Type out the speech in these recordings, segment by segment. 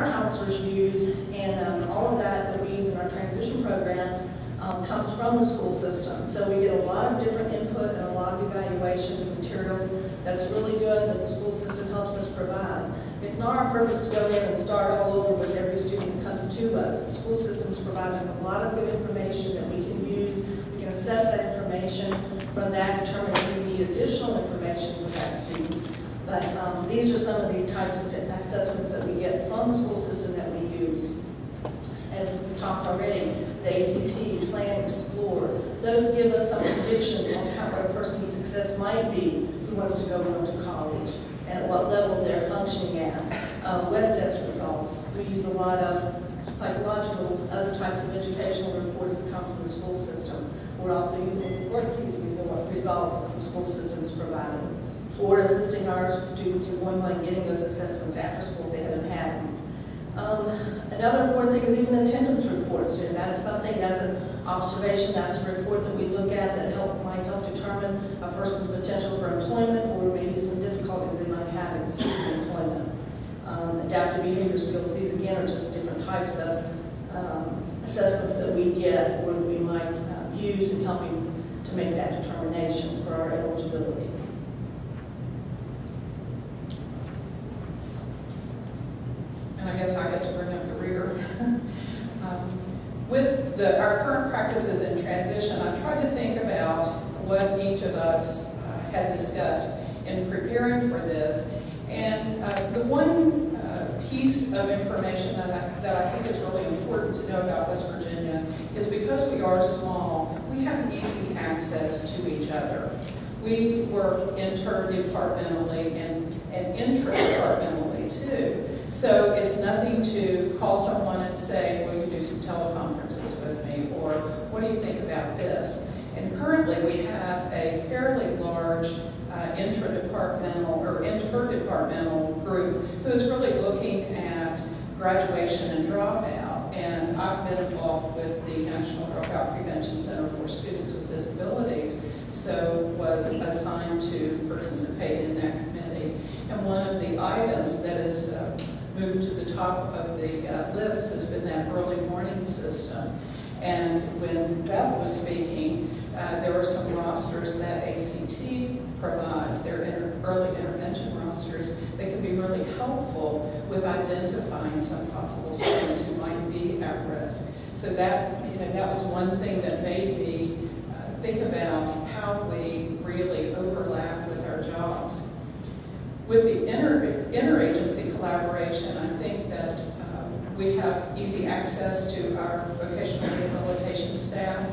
our counselors use, and all of that we use in our transition programs comes from the school system. So we get a lot of different input and a lot of evaluations and materials that's really good that the school system helps us provide. It's not our purpose to go in and start all over with every student that comes to us. The school systems provide us a lot of good information that we can use. We can assess that information. From that, determine if we need additional information for that student. But these are some of the types of assessments that we get from the school system that we use. As we talked already, the ACT, Plan, Explore, those give us some predictions on how a person's success might be who wants to go on to college and at what level they're functioning at. West test results. We use a lot of psychological, other types of educational reports that come from the school system. We're also using work cues, using what results that the school system is providing, or assisting our students who are going on getting those assessments after school if they haven't had them. Another important thing is even attendance reports. And that's something, that's an observation, that's a report that we look at that might help determine a person's potential for employment or maybe some difficulties they might have in seeking employment. Adaptive behavior skills, these again are just different types of assessments that we get or that we might use in helping to make that determination for our eligibility. And I guess I get to bring up the rear. With our current practices in transition, I tried to think about what each of us had discussed in preparing for this. And the one piece of information that I think is really important to know about West Virginia is because we are small, we have easy access to each other. We work interdepartmentally and intra-departmentally too. So it's nothing to call someone and say, will you do some teleconferences with me? Or what do you think about this? And currently we have a fairly large intra-departmental or interdepartmental group who is really looking at graduation and dropout. And I've been involved with the National Dropout Prevention Center for Students with Disabilities, so was assigned to participate in that committee. And one of the items that is moved to the top of the list has been that early warning system. And when Beth was speaking, there were some rosters that ACT provides. They're early intervention rosters that can be really helpful with identifying some possible students who might be at risk. So that, that was one thing that made me think about how we really overlap with our jobs. With the interagency collaboration, I think that we have easy access to our vocational rehabilitation staff,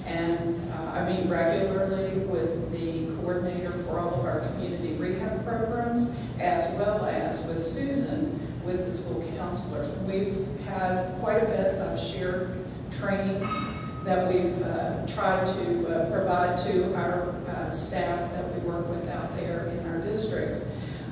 and I meet regularly with the coordinator for all of our community rehab programs, as well as with Susan with the school counselors. And we've had quite a bit of shared training that we've tried to provide to our staff that we work with out there in our districts.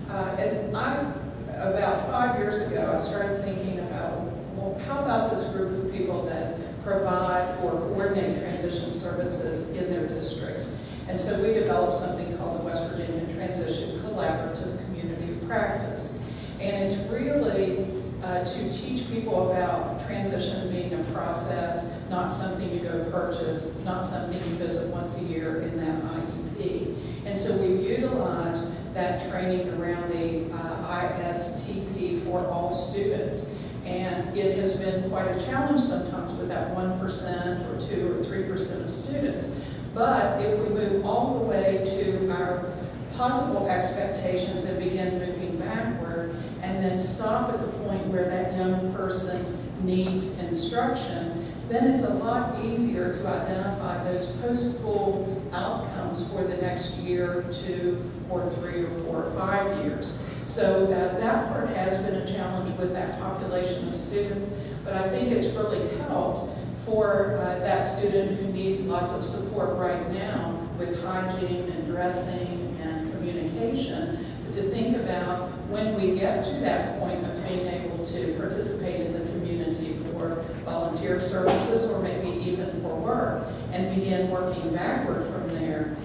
And about 5 years ago, I started thinking about, well, how about this group of people that provide or coordinate transition services in their districts? And so we developed something called the West Virginia Transition Collaborative Community of Practice. And it's really to teach people about transition being a process, not something you go purchase, not something you visit once a year in that IEP. And so we've utilized that training around the ISTP for all students. And it has been quite a challenge sometimes with that 1% or 2 or 3% of students. But if we move all the way to our possible expectations and begin moving backward, and then stop at the point where that young person needs instruction, then it's a lot easier to identify those post-school outcomes for the next year, 2 or 3 or 4 or 5 years. So that part has been a challenge with that population of students, but I think it's really helped for that student who needs lots of support right now with hygiene and dressing and communication, but to think about when we get to that point of being able to participate in the community for volunteer services or maybe even for work, and begin working backward from there.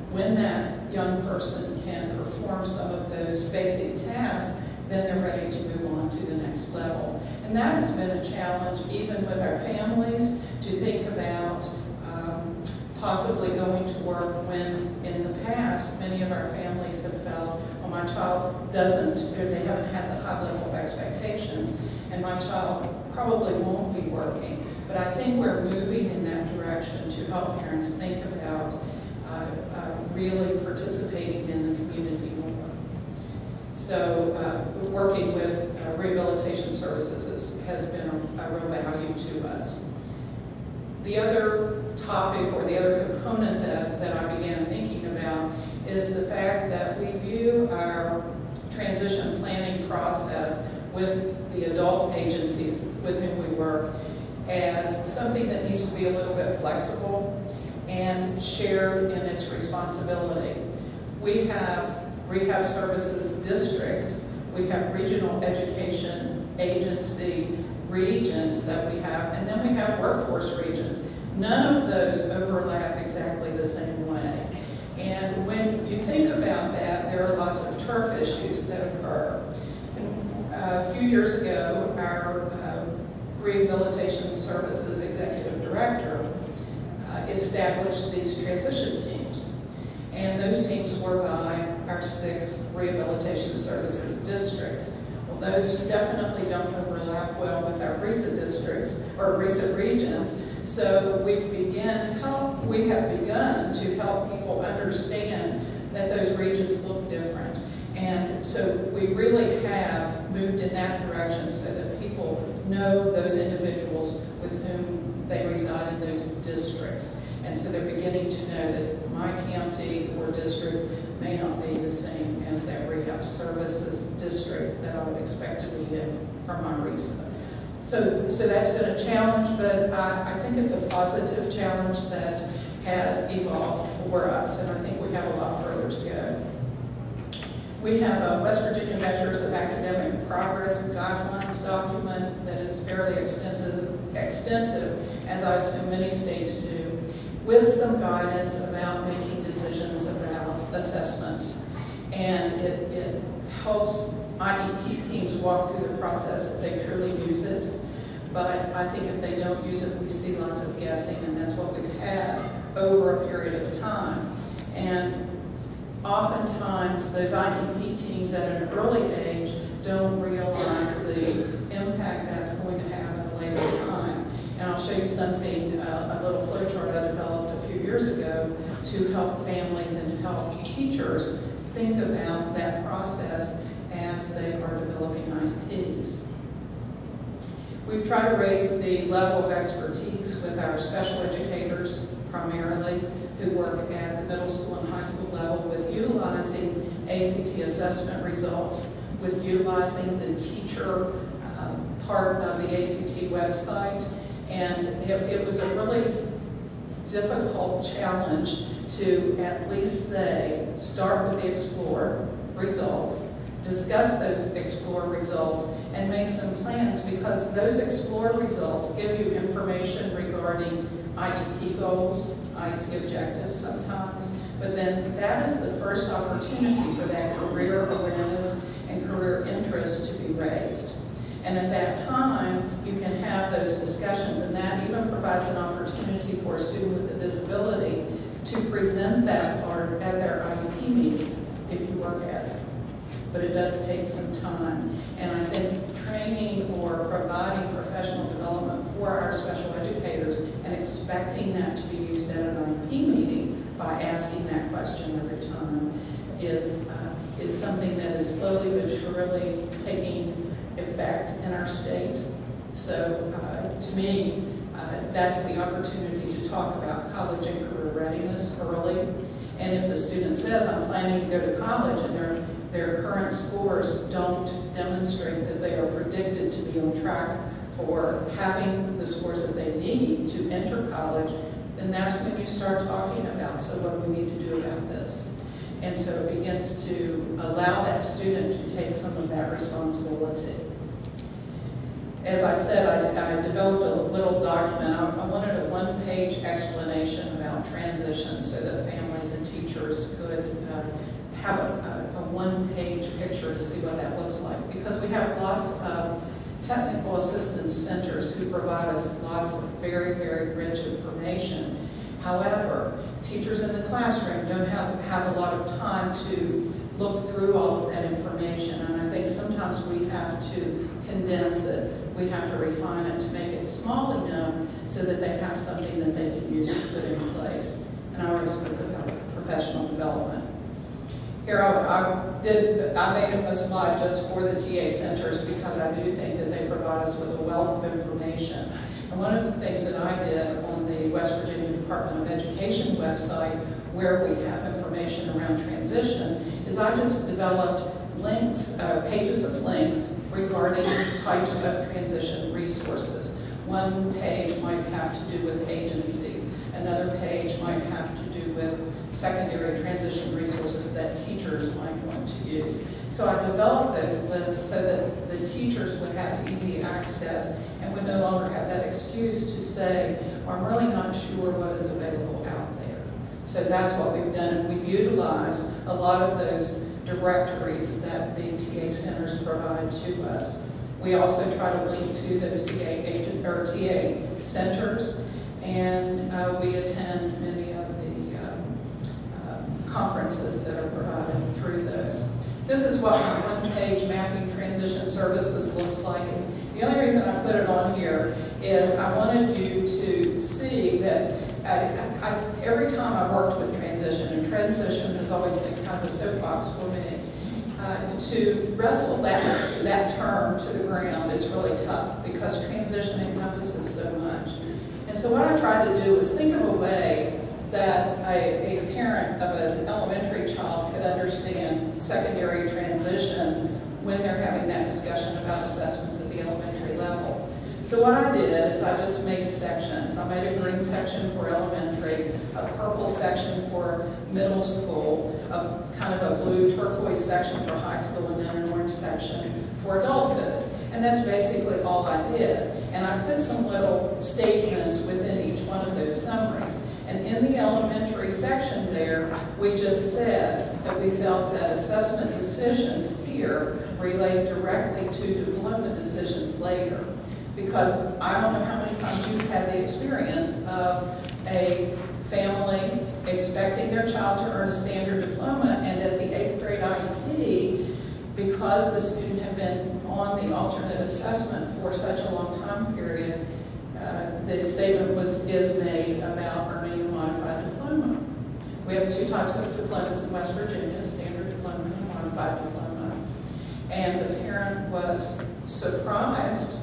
When that young person can perform some of those basic tasks, then they're ready to move on to the next level. And that has been a challenge even with our families to think about possibly going to work when in the past many of our families have felt, well, my child doesn't, or they haven't had the high level of expectations, and my child probably won't be working. But I think we're moving in that direction to help parents think about really participating in the community more. So working with rehabilitation services has been a real value to us. The other topic or the other component that I began thinking about is the fact that we view our transition planning process with the adult agencies with whom we work as something that needs to be a little bit flexible and shared in its responsibility. We have rehab services districts, we have regional education agency regions that we have, and then we have workforce regions. None of those overlap exactly the same way. And when you think about that, there are lots of turf issues that occur. And a few years ago, our Rehabilitation Services Executive Director established these transition teams. And those teams were by our 6 rehabilitation services districts. Well, those definitely don't overlap well with our RESA districts or RESA regions. So we have begun to help people understand that those regions look different. And so we really have moved in that direction so that people know those individuals with whom they reside in those districts. And so they're beginning to know that my county or district may not be the same as that rehab services district that I would expect to be in from my RESA. So that's been a challenge, but I think it's a positive challenge that has evolved for us, and I think we have a lot further to go. We have a West Virginia Measures of Academic Progress guidelines document that is fairly extensive, as I assume many states do, with some guidance about making decisions about assessments. And it helps IEP teams walk through the process if they truly use it. But I think if they don't use it, we see lots of guessing, and that's what we've had over a period of time. And oftentimes, those IEP teams at an early age don't realize the impact that's going to have at a later time. And I'll show you something, a little flow chart I developed a few years ago to help families and to help teachers think about that process as they are developing IEPs. We've tried to raise the level of expertise with our special educators, primarily, who work at the middle school and high school level with utilizing ACT assessment results, with utilizing the teacher part of the ACT website. And it was a really difficult challenge to at least say, start with the Explore results, discuss those Explore results, and make some plans, because those Explore results give you information regarding IEP goals, IEP objectives sometimes, but then that is the first opportunity for that career awareness and career interest to be raised. And at that time, you can have those discussions, and that even provides an opportunity for a student with a disability to present that part at their IEP meeting, if you work at it. But it does take some time. And I think training or providing professional development for our special educators and expecting that to be used at an IEP meeting by asking that question every time is something that is slowly but surely taking effect in our state. So to me, that's the opportunity to talk about college and career readiness early. And if the student says, I'm planning to go to college, and their current scores don't demonstrate that they are predicted to be on track for having the scores that they need to enter college, then that's when you start talking about, so what do we need to do about this? And so it begins to allow that student to take some of that responsibility. As I said, I developed a little document. I wanted a one-page explanation about transition so that families and teachers could have a one-page picture to see what that looks like. Because we have lots of technical assistance centers who provide us lots of very, very rich information. However, teachers in the classroom don't have a lot of time to look through all of that information, and I think sometimes we have to condense it. We have to refine it to make it small enough so that they have something that they can use to put in place. And I already spoke about professional development. Here I made a slide just for the TA centers because I do think that they provide us with a wealth of information. And one of the things that I did on the West Virginia Department of Education website, where we have information around transition, is I just developed links, pages of links regarding types of transition resources. One page might have to do with agencies. Another page might have to do with secondary transition resources that teachers might want to use. So I developed those lists so that the teachers would have easy access and would no longer have that excuse to say, well, I'm really not sure what is available out there. So that's what we've done. We've utilized a lot of those directories that the TA centers provide to us. We also try to link to those TA centers, and we attend many of the conferences that are provided through those. This is what my one-page mapping transition services looks like. And the only reason I put it on here is I wanted you to see that every time I worked with transition, and transition has always been kind of a soapbox for me, to wrestle that term to the ground is really tough because transition encompasses so much. And so what I tried to do was think of a way that a parent of an elementary child could understand secondary transition when they're having that discussion about assessments at the elementary level. So what I did is I just made sections. I made a green section for elementary, a purple section for middle school, a kind of a blue turquoise section for high school, and then an orange section for adulthood. And that's basically all I did. And I put some little statements within each one of those summaries. And in the elementary section there, we just said that we felt that assessment decisions here relate directly to diploma decisions later. Because I don't know how many times you've had the experience of a family expecting their child to earn a standard diploma, and at the 8th grade IEP, because the student had been on the alternate assessment for such a long time period, the statement is made about earning a modified diploma. We have two types of diplomas in West Virginia, standard diploma and modified diploma. And the parent was surprised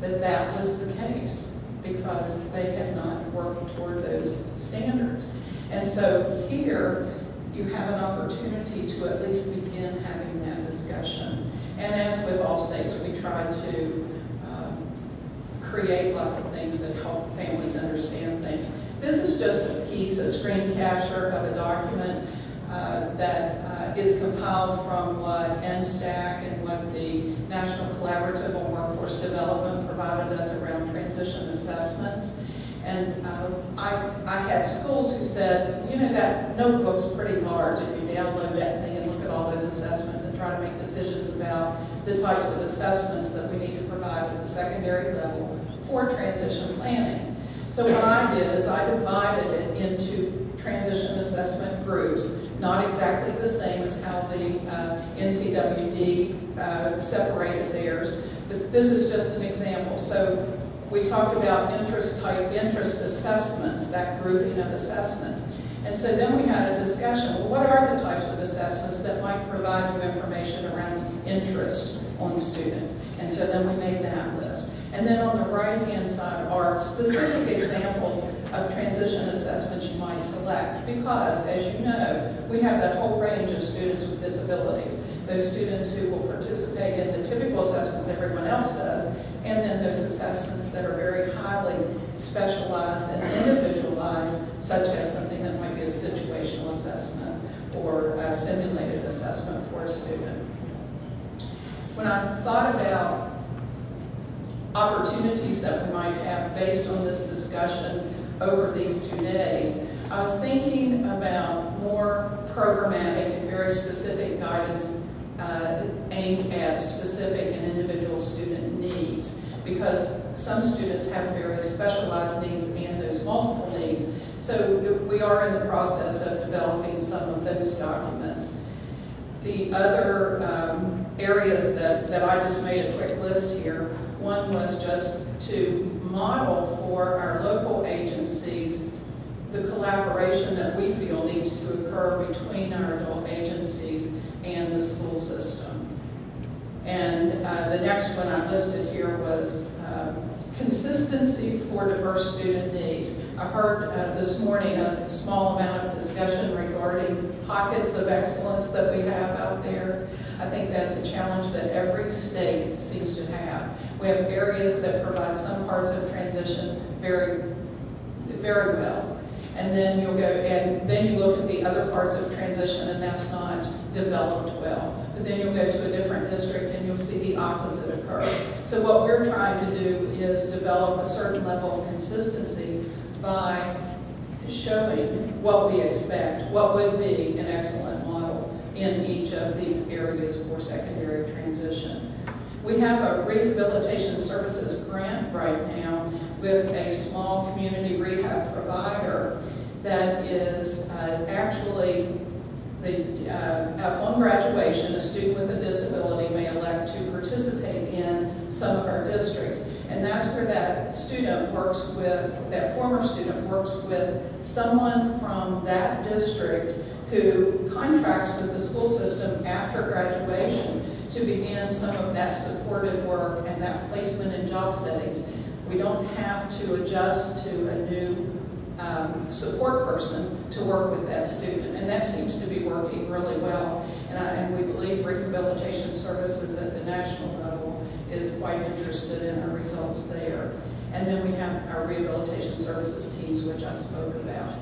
that that was the case because they had not worked toward those standards. And so here you have an opportunity to at least begin having that discussion. And as with all states, we try to create lots of things that help families understand things. This is just a piece, a screen capture of a document that is compiled from what NSTAC and what the National Collaborative on Workforce Development provided us around transition assessments. And I had schools who said, you know, that notebook's pretty large if you download that thing and look at all those assessments and try to make decisions about the types of assessments that we need to provide at the secondary level for transition planning. So what I did is I divided it into transition assessment groups, not exactly the same as how the NCWD separated theirs, but this is just an example. So we talked about interest assessments, that grouping of assessments. And so then we had a discussion, well, what are the types of assessments that might provide you information around interest on students? And so then we made that list. And then on the right-hand side are specific examples of transition assessments you might select because, as you know, we have that whole range of students with disabilities. Those students who will participate in the typical assessments everyone else does, and then those assessments that are very highly specialized and individualized, such as something that might be a situational assessment or a simulated assessment for a student. When I thought about opportunities that we might have based on this discussion over these 2 days, I was thinking about more programmatic and very specific guidance aimed at specific and individual student needs, because some students have very specialized needs and those multiple needs. So we are in the process of developing some of those documents. The other areas that I just made a quick list here, one was just to model for our local agencies the collaboration that we feel needs to occur between our adult agencies and the school system. And the next one I listed here was consistency for diverse student needs. I heard this morning a small amount of discussion regarding pockets of excellence that we have out there. I think that's a challenge that every state seems to have. We have areas that provide some parts of transition very, very well. And then you'll go, and then you look at the other parts of transition and that's not developed well. But then you'll go to a different district and you'll see the opposite occur. So what we're trying to do is develop a certain level of consistency by showing what we expect, what would be an excellent model in each of these areas for secondary transition. We have a rehabilitation services grant right now with a small community rehab provider that is actually, upon graduation, a student with a disability may elect to participate in some of our districts. And that's where that student works with, that former student works with someone from that district who contracts with the school system after graduation to begin some of that supportive work and that placement in job settings. We don't have to adjust to a new support person to work with that student, and that seems to be working really well. And we believe Rehabilitation Services at the national level is quite interested in our results there. And then we have our rehabilitation services teams, which I spoke about.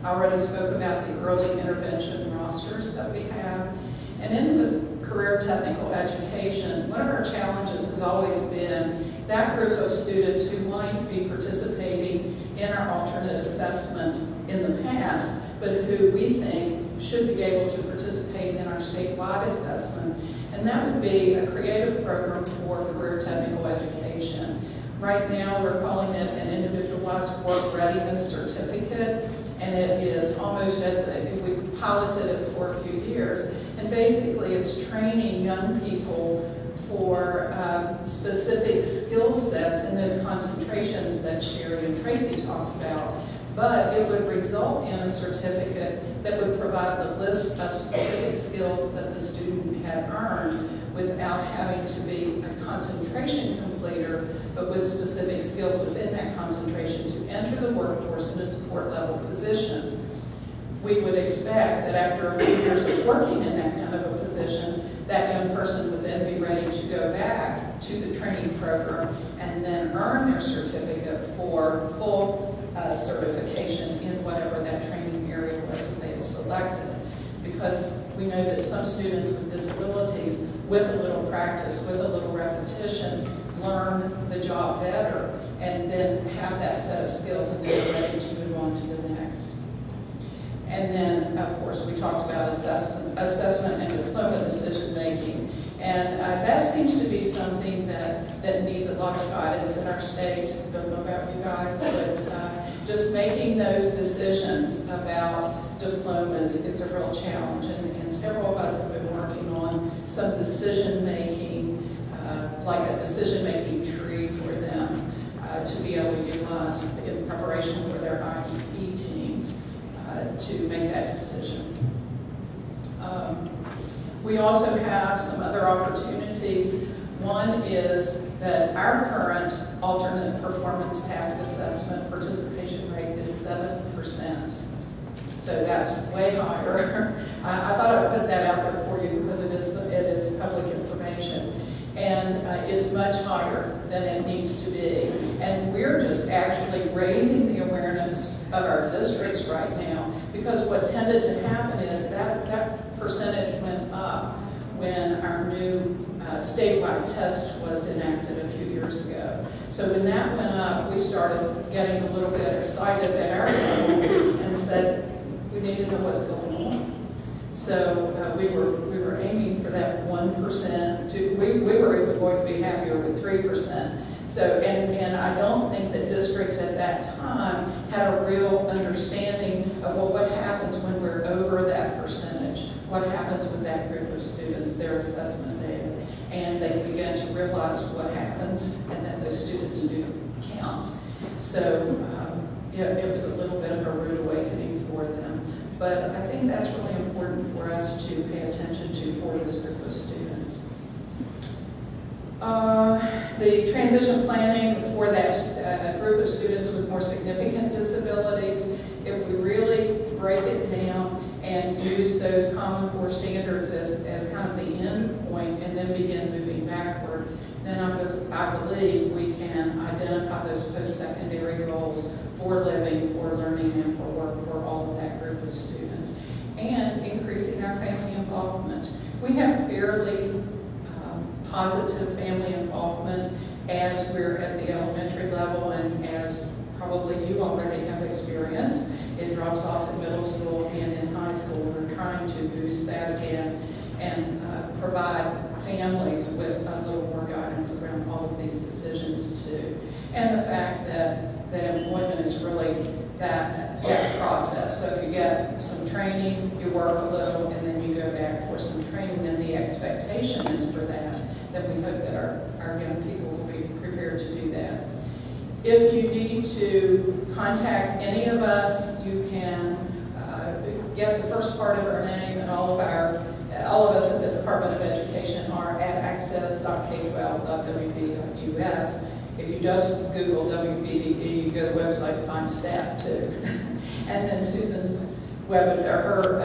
I already spoke about the early intervention rosters that we have. And in the career technical education, one of our challenges has always been that group of students who might be participating in our alternate assessment in the past, but who we think should be able to participate in our statewide assessment. And that would be a creative program for career technical education. Right now, we're calling it an individualized work readiness certificate, and it is almost at the, we piloted it for a few years, and basically it's training young people for specific skill sets in those concentrations that Sherry and Tracy talked about, but it would result in a certificate that would provide the list of specific skills that the student had earned without having to be a concentration completer, but with specific skills within that concentration to enter the workforce in a support level position. We would expect that after a few years of working in that kind of a position, that young person would then be ready to go back to the training program and then earn their certificate for full certification in whatever that training area was that they had selected. Because we know that some students with disabilities, with a little practice, with a little repetition, learn the job better and then have that set of skills and they're ready to move on to the next. And then, of course, we talked about assessment and diploma decision making. And that seems to be something that needs a lot of guidance in our state. I don't know about you guys, but just making those decisions about diplomas is a real challenge. And several of us have been working on some decision making, like a decision making tree for them to be able to utilize in preparation for their IEP teams to make that decision. We also have some other opportunities. One is that our current alternate performance task assessment participation rate is 7%. So that's way higher. I thought I would put that out there for you because it is public information. And it's much higher than it needs to be. And we're just actually raising the awareness of our districts right now, because what tended to happen is that percentage went up when our new statewide test was enacted a few years ago. So when that went up, we started getting a little bit excited at our level and said, we need to know what's going on. So we were aiming for that 1%. We were even going to be happier with 3%. So, and I don't think that districts at that time had a real understanding of, well, what happens when we're over that percentage? What happens with that group of students, their assessment data? And they began to realize what happens and that those students do count. So it was a little bit of a rude awakening for them. But I think that's really important for us to pay attention to for this group of students. The transition planning for that group of students with more significant disabilities, if we really break it down and use those Common Core standards as kind of the end point and then begin moving backward, then I believe we can identify those post-secondary goals for living, for learning, and for work for all of that group of students, and increasing our family involvement. We have fairly positive family involvement as we're at the elementary level, and as probably you already have experienced, it drops off in middle school and in high school. We're trying to boost that again and provide families with a little more guidance around all of these decisions too. And the fact that employment is really that process. So if you get some training, you work a little, and then you go back for some training, and the expectation is for that. Then we hope that our young people will be prepared to do that. If you need to contact any of us, you can get the first part of our name, and all of us at the Department of Education are at access.k12.wb.us. If you just Google WBDE, you go to the website to find staff too. And then Susan's her